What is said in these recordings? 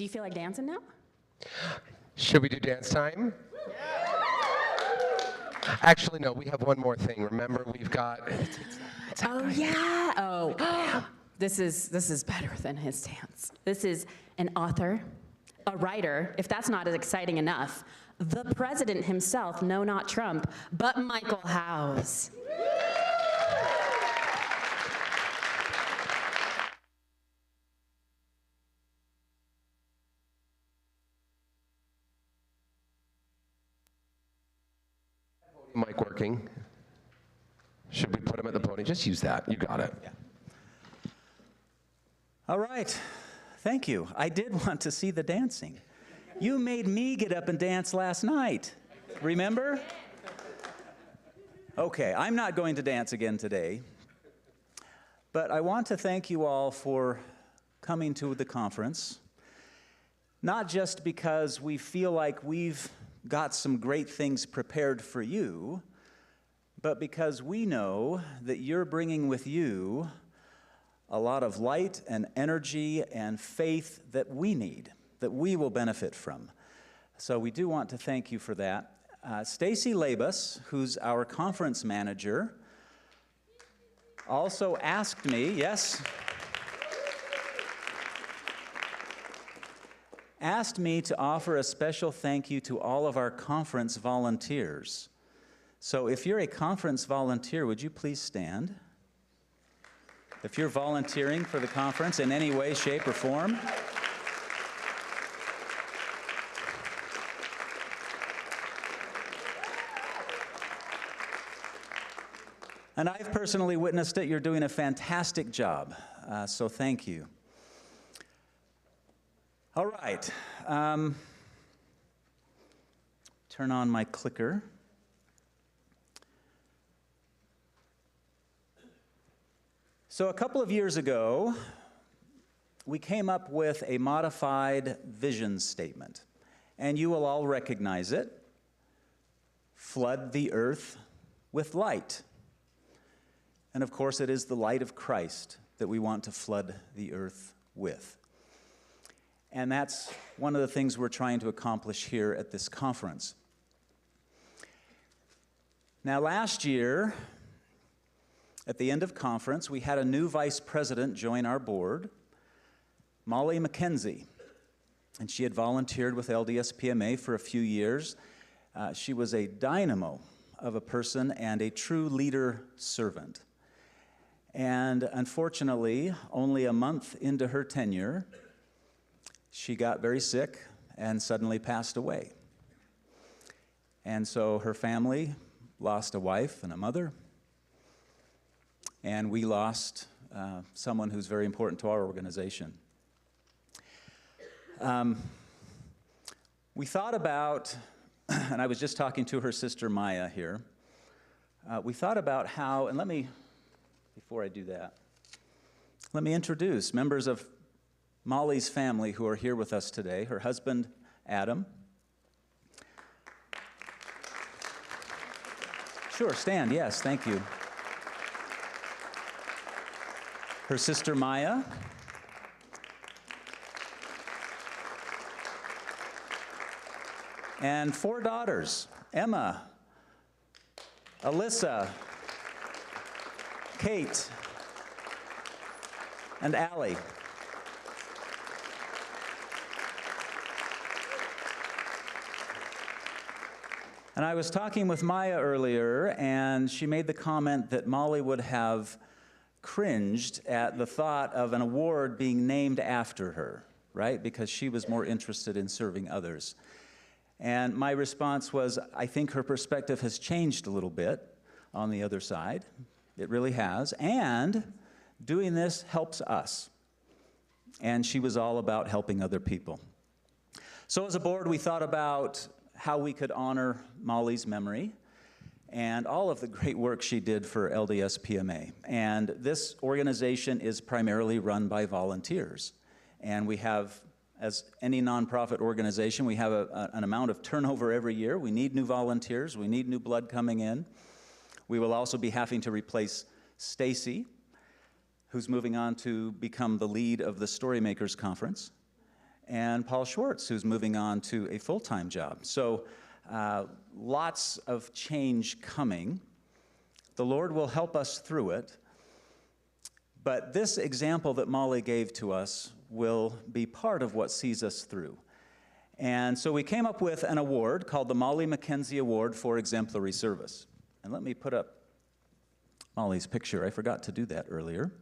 do you feel like dancing now? Should we do dance time? Actually, no, we have one more thing. Remember, we've got... Oh, yeah. Oh, this is better than his dance. This is an author, a writer, if that's not as exciting enough, the president himself, no, not Trump, but Michael Howes. Mic working. Should we put him at the podium? Just use that. You got it. Yeah. All right. Thank you. I did want to see the dancing. You made me get up and dance last night. Remember? Okay, I'm not going to dance again today, but I want to thank you all for coming to the conference, not just because we feel like we've got some great things prepared for you, but because we know that you're bringing with you a lot of light and energy and faith that we need, that we will benefit from. So we do want to thank you for that. Stacy Labus, who's our conference manager, also asked me, yes, asked me to offer a special thank you to all of our conference volunteers. So if you're a conference volunteer, would you please stand? If you're volunteering for the conference in any way, shape, or form. And I've personally witnessed it. You're doing a fantastic job, so thank you. All right. Turn on my clicker. So a couple of years ago, we came up with a modified vision statement, and you will all recognize it. Flood the earth with light. And of course, it is the light of Christ that we want to flood the earth with. And that's one of the things we're trying to accomplish here at this conference. Now, last year, at the end of conference, we had a new vice president join our board, Molly McKenzie. And she had volunteered with LDSPMA for a few years. She was a dynamo of a person and a true leader servant. And unfortunately, only a month into her tenure, she got very sick and suddenly passed away. And so her family lost a wife and a mother, and we lost someone who's very important to our organization. We thought about, and I was just talking to her sister Maya here, we thought about how, and before I do that, let me introduce members of Molly's family who are here with us today. Her husband, Adam. Sure, stand, yes, thank you. Her sister, Maya. And 4 daughters, Emma, Alyssa, Kate, and Allie. And I was talking with Maya earlier, and she made the comment that Molly would have cringed at the thought of an award being named after her, right? Because she was more interested in serving others. And my response was, I think her perspective has changed a little bit on the other side. It really has. And doing this helps us. And she was all about helping other people. So as a board, we thought about how we could honor Molly's memory and all of the great work she did for LDSPMA. And this organization is primarily run by volunteers. And we have, as any nonprofit organization, we have an amount of turnover every year. We need new volunteers. We need new blood coming in. We will also be having to replace Stacy, who's moving on to become the lead of the Storymakers Conference. and Paul Schwartz, who's moving on to a full-time job. So lots of change coming. The Lord will help us through it. But this example that Molly gave to us will be part of what sees us through. And so we came up with an award called the Molly McKenzie Award for Exemplary Service. And let me put up Molly's picture. I forgot to do that earlier.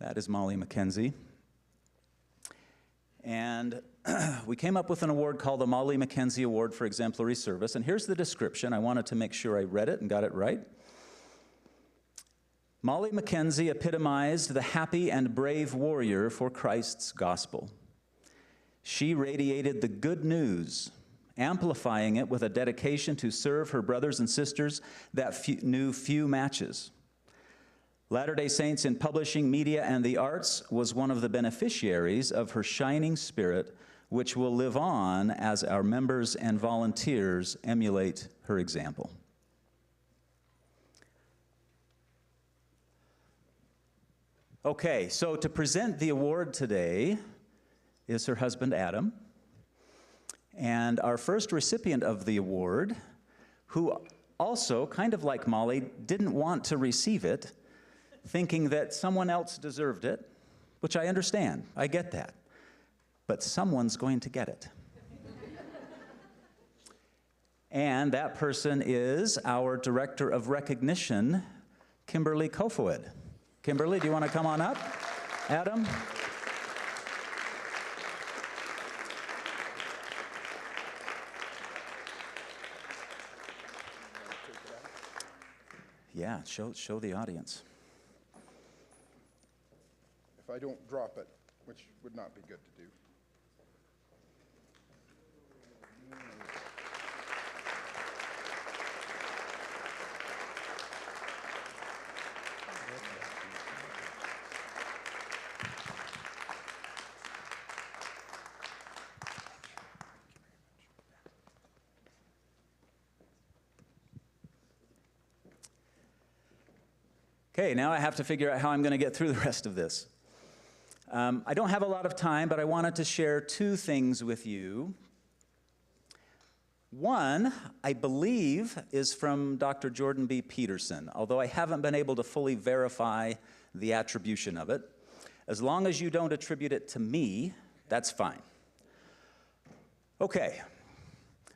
That is Molly McKenzie. And we came up with an award called the Molly McKenzie Award for Exemplary Service. And here's the description. I wanted to make sure I read it and got it right. Molly McKenzie epitomized the happy and brave warrior for Christ's gospel. She radiated the good news, amplifying it with a dedication to serve her brothers and sisters that knew few matches. Latter-day Saints in publishing, media, and the arts was one of the beneficiaries of her shining spirit, which will live on as our members and volunteers emulate her example. Okay, so to present the award today is her husband, Adam. And our first recipient of the award, who also, kind of like Molly, didn't want to receive it, thinking that someone else deserved it, which I understand, I get that. But someone's going to get it. And that person is our Director of Recognition, Kimberly Kofoed. Kimberly, do you want to come on up? Adam? Yeah, show the audience. If I don't drop it, which would not be good to do. Okay, now I have to figure out how I'm going to get through the rest of this. I don't have a lot of time, but I wanted to share two things with you. One, I believe, is from Dr. Jordan B. Peterson, although I haven't been able to fully verify the attribution of it. As long as you don't attribute it to me, that's fine. Okay,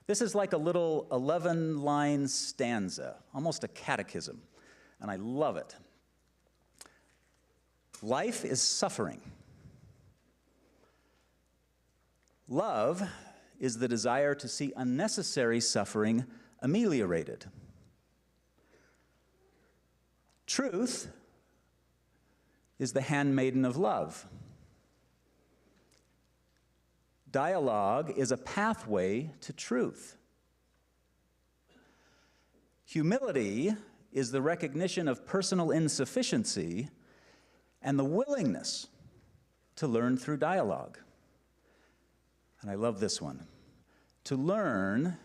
this is like a little 11-line stanza, almost a catechism, and I love it. Life is suffering. Love is the desire to see unnecessary suffering ameliorated. Truth is the handmaiden of love. Dialogue is a pathway to truth. Humility is the recognition of personal insufficiency and the willingness to learn through dialogue. And I love this one. To learn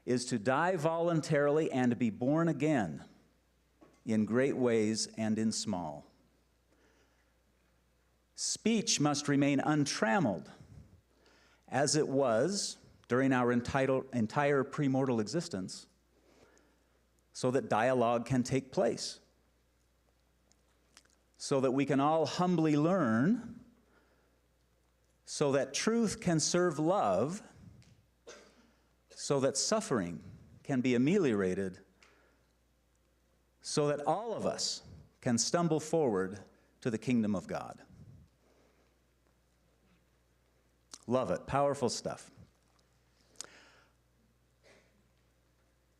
is to die voluntarily and be born again in great ways and in small. Speech must remain untrammeled, as it was during our entire premortal existence, so that dialogue can take place, so that we can all humbly learn, so that truth can serve love, so that suffering can be ameliorated, so that all of us can stumble forward to the kingdom of God. Love it. Powerful stuff.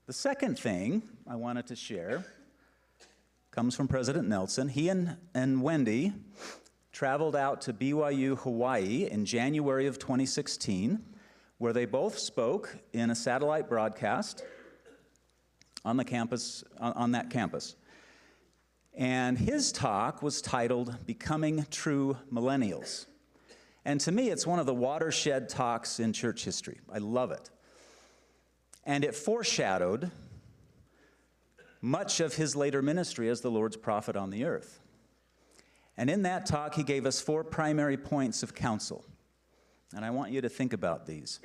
The second thing I wanted to share comes from President Nelson. He and Wendy traveled out to BYU, Hawaii in January of 2016, where they both spoke in a satellite broadcast on the campus, on that campus. And his talk was titled, Becoming True Millennials. And to me, it's one of the watershed talks in church history. I love it. And it foreshadowed much of his later ministry as the Lord's prophet on the earth. And in that talk, he gave us 4 primary points of counsel. And I want you to think about these.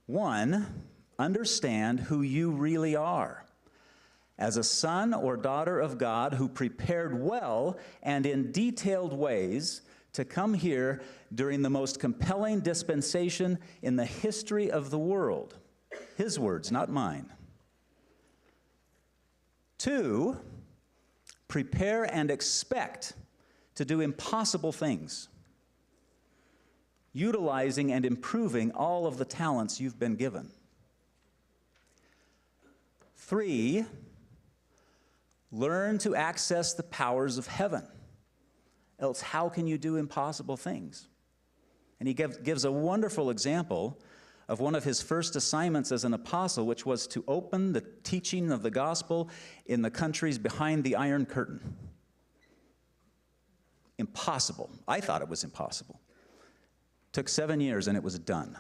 1, understand who you really are as a son or daughter of God who prepared well and in detailed ways to come here during the most compelling dispensation in the history of the world. His words, not mine. 2, prepare and expect to do impossible things, utilizing and improving all of the talents you've been given. 3, learn to access the powers of heaven. Else, how can you do impossible things? And he gives a wonderful example of one of his first assignments as an apostle, which was to open the teaching of the gospel in the countries behind the Iron Curtain. Impossible. I thought it was impossible. Took 7 years and it was done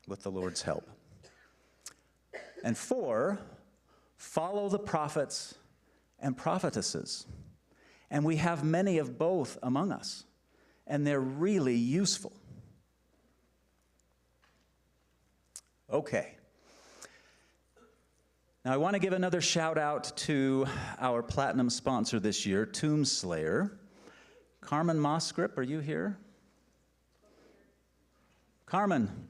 with the Lord's help. And 4, follow the prophets and prophetesses. And we have many of both among us, and they're really useful. Okay. Now I want to give another shout out to our platinum sponsor this year, Tomb Slayer. Carmen Mosgrip, are you here? Carmen.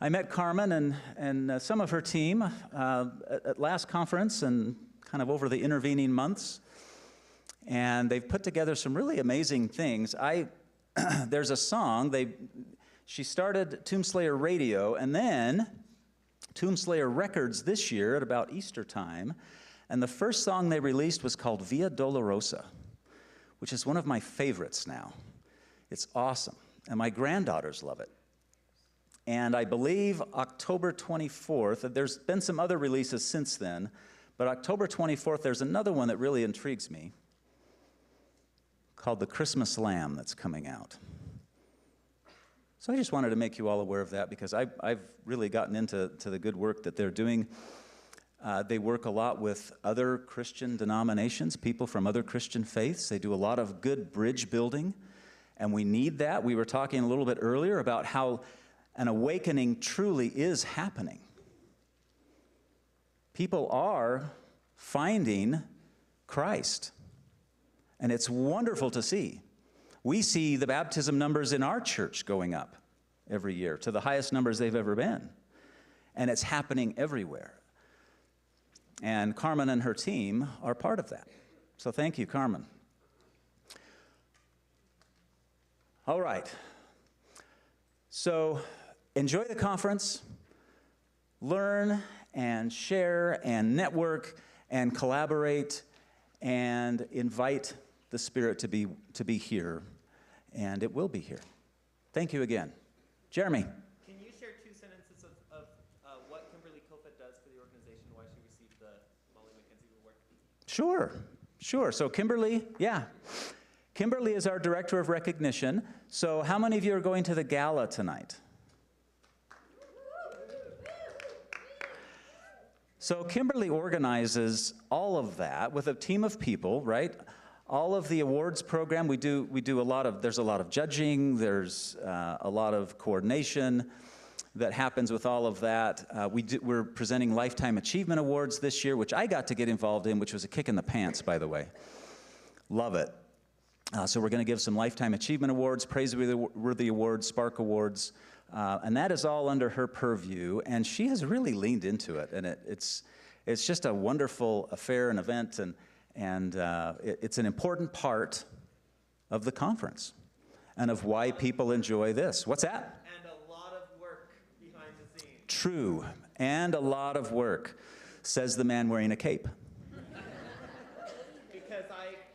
I met Carmen and some of her team at last conference and kind of over the intervening months. And they've put together some really amazing things. There's a song, she started Tomb Slayer Radio and then Tomb Slayer Records this year at about Easter time. And the first song they released was called Via Dolorosa, which is one of my favorites now. It's awesome. And my granddaughters love it. And I believe October 24th, there's been some other releases since then, but October 24th, there's another one that really intrigues me called The Christmas Lamb that's coming out. So I just wanted to make you all aware of that because I've really gotten into the good work that they're doing. They work a lot with other Christian denominations, people from other Christian faiths. They do a lot of good bridge building, and we need that. We were talking a little bit earlier about how an awakening truly is happening. People are finding Christ, and it's wonderful to see. We see the baptism numbers in our church going up every year to the highest numbers they've ever been, and it's happening everywhere. And Carmen and her team are part of that. So thank you, Carmen. All right. So enjoy the conference, learn and share and network and collaborate and invite the Spirit to be here, and it will be here. Thank you again. Jeremy. Can you share 2 sentences of what Kimberly Kofet does for the organization, why she received the Molly McKenzie Award? Sure. So Kimberly is our Director of Recognition. So how many of you are going to the gala tonight? So Kimberly organizes all of that with a team of people, right? All of the awards program, there's a lot of judging, there's a lot of coordination that happens with all of that. We're presenting Lifetime Achievement Awards this year, which I got to get involved in, which was a kick in the pants, by the way. Love it. So we're gonna give some Lifetime Achievement Awards, Praiseworthy Awards, Spark Awards, and that is all under her purview, and she has really leaned into it, and it's just a wonderful affair and event, and it's an important part of the conference and of why people enjoy this. What's that? And a lot of work behind the scenes. True, and a lot of work, says the man wearing a cape. Because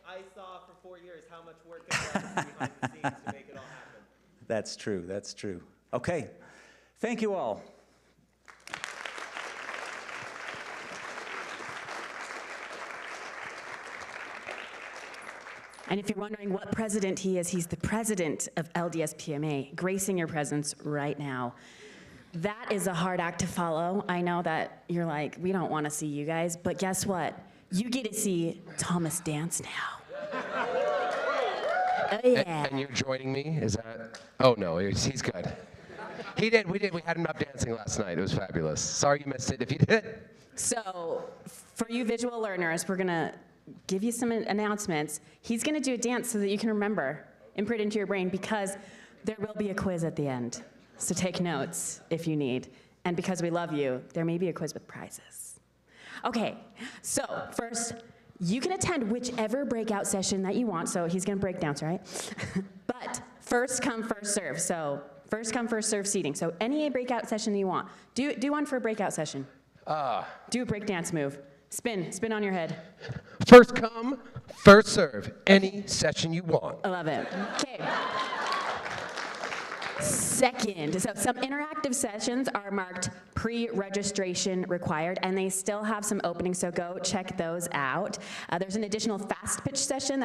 I saw for 4 years how much work it was behind the scenes to make it all happen. That's true. Okay, thank you all. And if you're wondering what president he is, he's the president of LDSPMA, gracing your presence right now. That is a hard act to follow. I know that you're like, we don't want to see you guys, but guess what? you get to see Thomas dance now. Oh, yeah. And you're joining me? Is that? Oh, no, he's good. We had him up dancing last night. It was fabulous. Sorry you missed it if you did. So, for you visual learners, we're gonna give you some announcements. He's gonna do a dance so that you can remember, imprint into your brain, because there will be a quiz at the end. So take notes if you need. And because we love you, there may be a quiz with prizes. Okay, so first, you can attend whichever breakout session that you want. So he's gonna break dance, right? But first come, first serve. So first come, first serve seating. So any breakout session you want. Do one for a breakout session. Do a break dance move. Spin on your head. First come, first serve. Any session you want. I love it. Okay. Second, so some interactive sessions are marked pre-registration required, and they still have some openings, so go check those out. There's an additional fast pitch session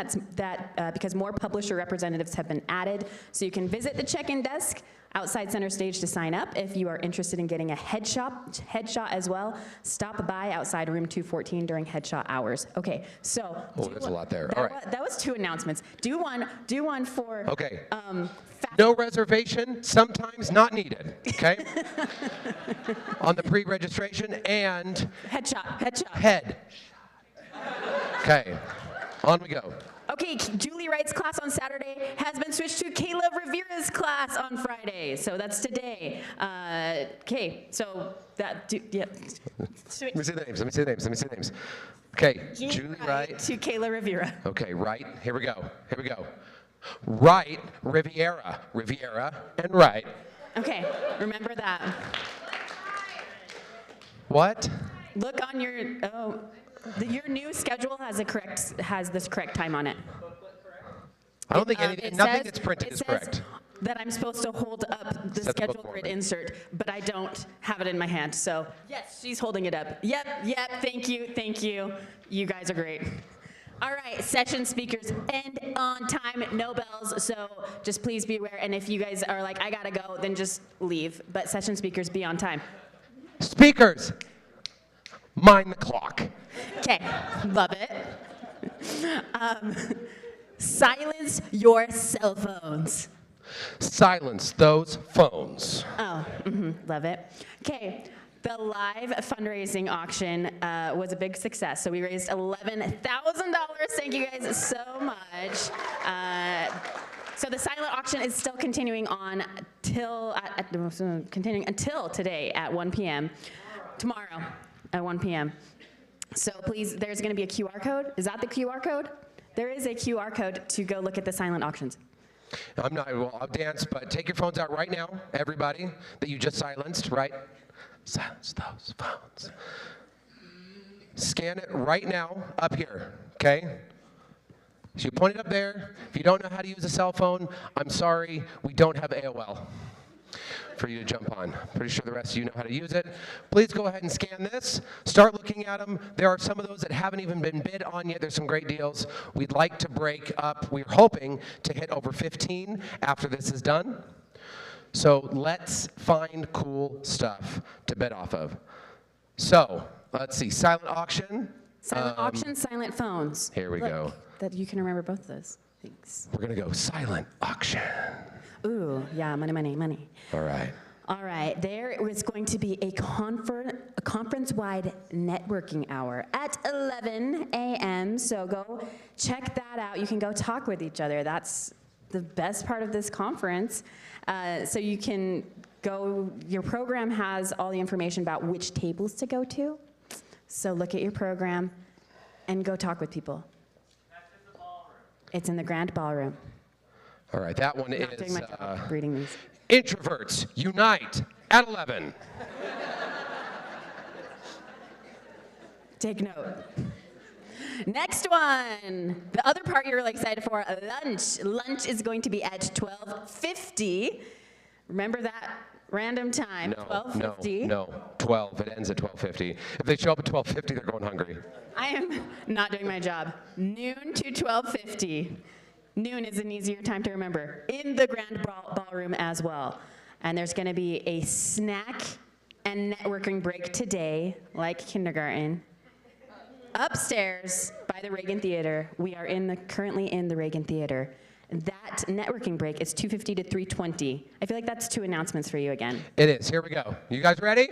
because more publisher representatives have been added, so you can visit the check-in desk outside center stage to sign up. If you are interested in getting a headshot as well, stop by outside room 214 during headshot hours. Okay, so. Oh, there's a lot there. All right. That was 2 announcements. Do one for. Okay. No reservation, sometimes not needed, okay? On the pre-registration and Headshot. head. Okay, on we go. Okay, Julie Wright's class on Saturday has been switched to Kayla Rivera's class on Friday, so that's today. Okay, so yeah. Let me see the names. Okay, Julie Wright. To Kayla Rivera. Okay, Wright, here we go. Wright, Riviera, and Wright. Okay, remember that. What? Look on your, your new schedule has this correct time on it. I don't think nothing that's printed is says correct. That I'm supposed to hold up the Set the book schedule for grid me. insert, but I don't have it in my hand, so yes, she's holding it up. Yep, thank you. You guys are great. All right, session speakers end on time, no bells, so just please be aware, and if you guys are like, I gotta go, then just leave, but session speakers, be on time. Speakers, mind the clock. Okay, love it. Silence your cell phones. Silence those phones. Oh, love it. Okay, the live fundraising auction was a big success. So we raised $11,000. Thank you guys so much. So the silent auction is still continuing on until today at 1 p.m. Tomorrow at 1 p.m. So please, there's going to be a QR code. Is that the QR code? There is a QR code to go look at the silent auctions. I'll dance, but take your phones out right now, everybody, that you just silenced, right? Silence those phones. Scan it right now up here, okay? So you point it up there. If you don't know how to use a cell phone, I'm sorry, we don't have AOL for you to jump on. Pretty sure the rest of you know how to use it. Please go ahead and scan this. Start looking at them. There are some of those that haven't even been bid on yet. There's some great deals. We'd like to break up. We're hoping to hit over 15 after this is done. So let's find cool stuff to bid off of. So let's see, silent auction. Silent auction, silent phones. Here we go. That you can remember both of those. Thanks. We're gonna go silent auction. Ooh, yeah, money. All right. All right, there is going to be a conference-wide networking hour at 11 a.m., so go check that out. You can go talk with each other. That's the best part of this conference. So you can go, your program has all the information about which tables to go to. So look at your program and go talk with people. That's in the ballroom. It's in the grand ballroom. All right, that one Not doing is my job reading these. Introverts Unite at 11. Take note. Next one, the other part you're really excited for, lunch. Lunch is going to be at 12:50. Remember that random time, 12:50. No, 12. It ends at 12:50. If they show up at 12:50, they're going hungry. I am not doing my job. Noon to 12:50. Noon is an easier time to remember. In the grand ballroom as well. And there's going to be a snack and networking break today, like kindergarten. upstairs by the Reagan Theater. We are currently in the Reagan Theater. That networking break is 2:50 to 3:20. I feel like that's 2 announcements for you again. It is. Here we go. You guys ready?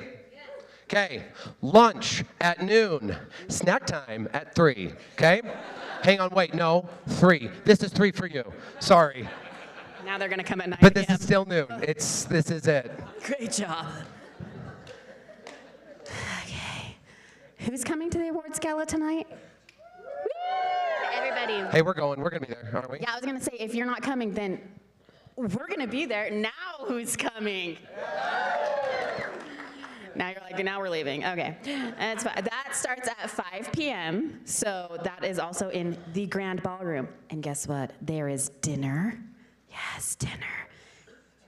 Okay. Lunch at noon. Snack time at 3. Okay? Hang on. Wait. No. 3. This is 3 for you. Sorry. Now they're going to come at 9 But this p.m. is still noon. This is it. Great job. Okay. Who's coming to the awards gala tonight? Woo! Everybody. Hey, we're going. We're going to be there, aren't we? Yeah, I was going to say, if you're not coming, then we're going to be there. Now who's coming? Now you're like, now we're leaving. Okay. That's fine. That starts at 5 p.m., so that is also in the Grand Ballroom. And guess what? There is dinner. Yes, dinner.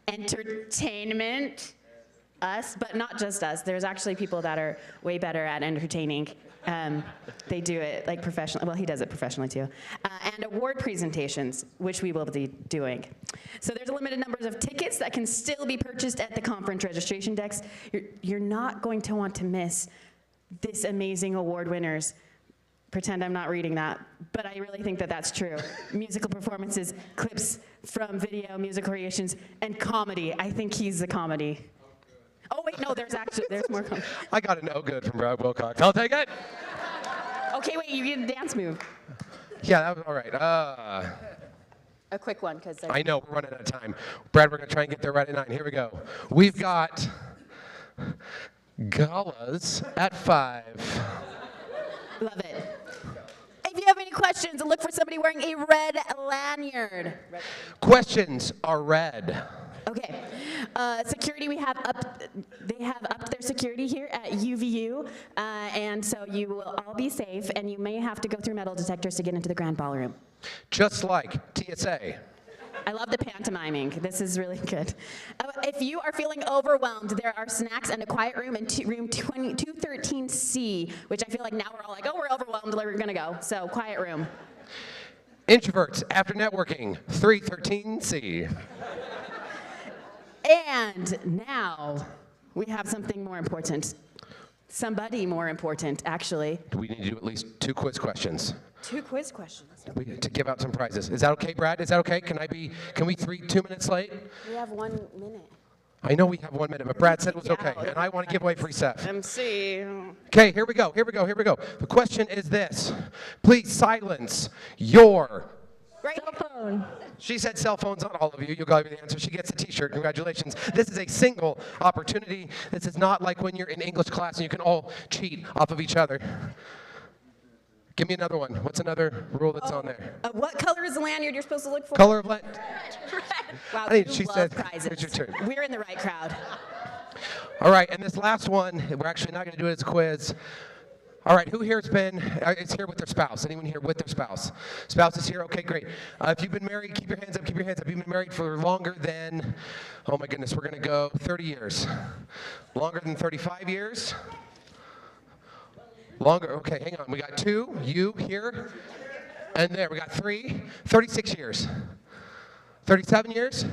Entertainment. Us, but not just us. There's actually people that are way better at entertaining. They do it like professionally. Well, he does it professionally too. And award presentations, which we will be doing. So there's a limited number of tickets that can still be purchased at the conference registration desks. You're not going to want to miss this amazing award winners. Pretend I'm not reading that, but I really think that that's true. Musical performances, clips from video, music creations, and comedy. I think he's the comedy. Oh wait, no, there's more comedy. I got an O good from Brad Wilcox. I'll take it. Okay, wait, you get a dance move. Yeah, that was all right. A quick one, because I know, we're running out of time. Brad, we're going to try and get there right at 9. Here we go. We've got galas at 5. Love it. If you have any questions, look for somebody wearing a red lanyard. Questions are red. Okay. Security, they have upped their security here at UVU, and so you will all be safe, and you may have to go through metal detectors to get into the Grand Ballroom. Just like TSA. I love the pantomiming. This is really good. If you are feeling overwhelmed, there are snacks and a quiet room in room 213C, which I feel like now we're all like, oh, we're overwhelmed, we're going to go. So quiet room. Introverts after networking, 313C. And now we have something more important. Somebody more important, actually. Do we need to do at least 2 quiz questions? 2 quiz questions. To give out some prizes. Is that okay, Brad? Is that okay? Can we 2 minutes late? We have 1 minute. I know we have 1 minute, but Brad said it was okay, Yeah. and I want to give away free stuff. MC. Okay, here we go. The question is this. Please silence your... Right. Cell phone. She said cell phones, not all of you. You'll give me the answer. She gets a t-shirt. Congratulations. This is a single opportunity. This is not like when you're in English class and you can all cheat off of each other. Give me another one. What's another rule that's on there? What color is the lanyard you're supposed to look for? Color of land. Red. Wow, I think you she love said, prizes. it's your turn. We're in the right crowd. All right, and this last one, we're actually not going to do it as a quiz. All right, who here is here with their spouse? Anyone here with their spouse? Spouse is here? Okay, great. If you've been married, keep your hands up, keep your hands up. You've been married for longer than, oh my goodness, we're going to go 30 years. Longer than 35 years? Longer, okay, hang on. We got 2, you here, and there. We got 3, 36 years. 37 years?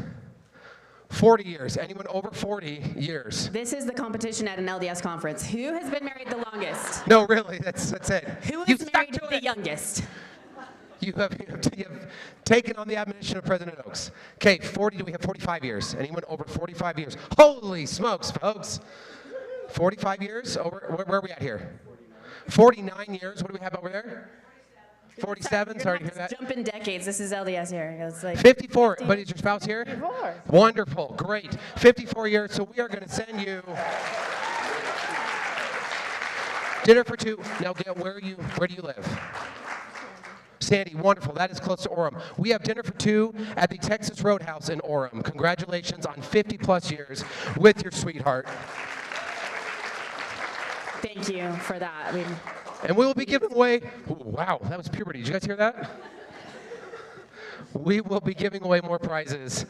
40 years. Anyone over 40 years? This is the competition at an LDS conference. Who has been married the longest? No, really, that's it. Who You is stuck married to the it. youngest? You have taken on the admonition of President Oaks. Okay, 40, do we have 45 years? Anyone over 45 years? Holy smokes, folks. 45 years? Where are we at here? 49 years. What do we have over there? 47, sorry to hear that. Jump in decades. This is LDS here. It's like 54, but is your spouse here? 54. Wonderful, great. 54 years, so we are going to send you dinner for 2. Now, Gail, where do you live? Sandy, wonderful. That is close to Orem. We have dinner for 2 at the Texas Roadhouse in Orem. Congratulations on 50 plus years with your sweetheart. Thank you for that. And we will be giving away, ooh, wow, that was puberty. Did you guys hear that? We will be giving away more prizes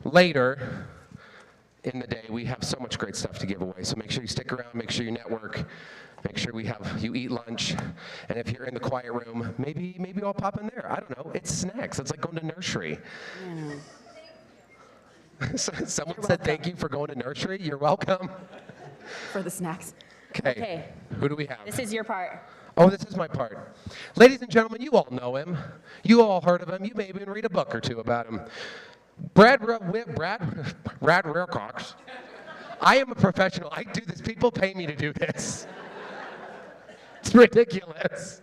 later in the day. We have so much great stuff to give away. So make sure you stick around, make sure you network, make sure you eat lunch. And if you're in the quiet room, maybe I'll pop in there. I don't know. It's snacks. It's like going to nursery. Someone said thank you for going to nursery. You're welcome. For the snacks. Okay. Okay. Who do we have? This is your part. Oh, this is my part. Ladies and gentlemen, you all know him. You all heard of him. You may even read a book or two about him. Brad Wilcox. I am a professional. I do this. People pay me to do this. It's ridiculous.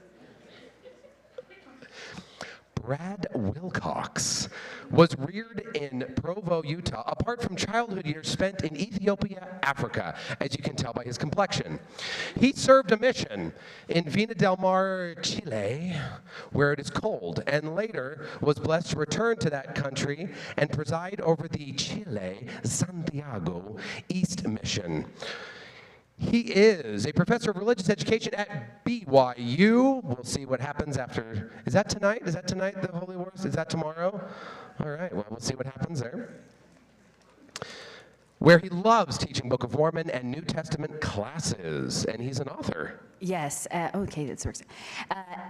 Brad Wilcox was reared in Provo, Utah, apart from childhood years spent in Ethiopia, Africa, as you can tell by his complexion. He served a mission in Vina del Mar, Chile, where it is cold, and later was blessed to return to that country and preside over the Chile Santiago East Mission. He is a professor of religious education at BYU. We'll see what happens after. Is that tonight? Is that tonight, the Holy Wars? Is that tomorrow? All right, well, we'll see what happens there. Where he loves teaching Book of Mormon and New Testament classes, and he's an author. Yes, okay, that's works.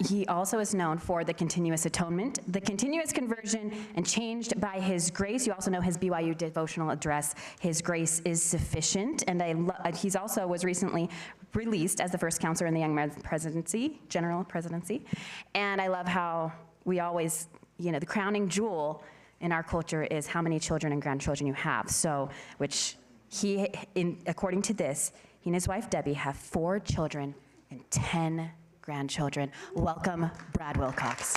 He also is known for the continuous atonement, the continuous conversion, and changed by his grace. You also know his BYU devotional address, His Grace is Sufficient, and he's also was recently released as the first counselor in the Young Men's Presidency, General Presidency, and I love how we always, you know, the crowning jewel in our culture is how many children and grandchildren you have. So, which according to this, he and his wife Debbie have 4 children and 10 grandchildren. Welcome, Brad Wilcox.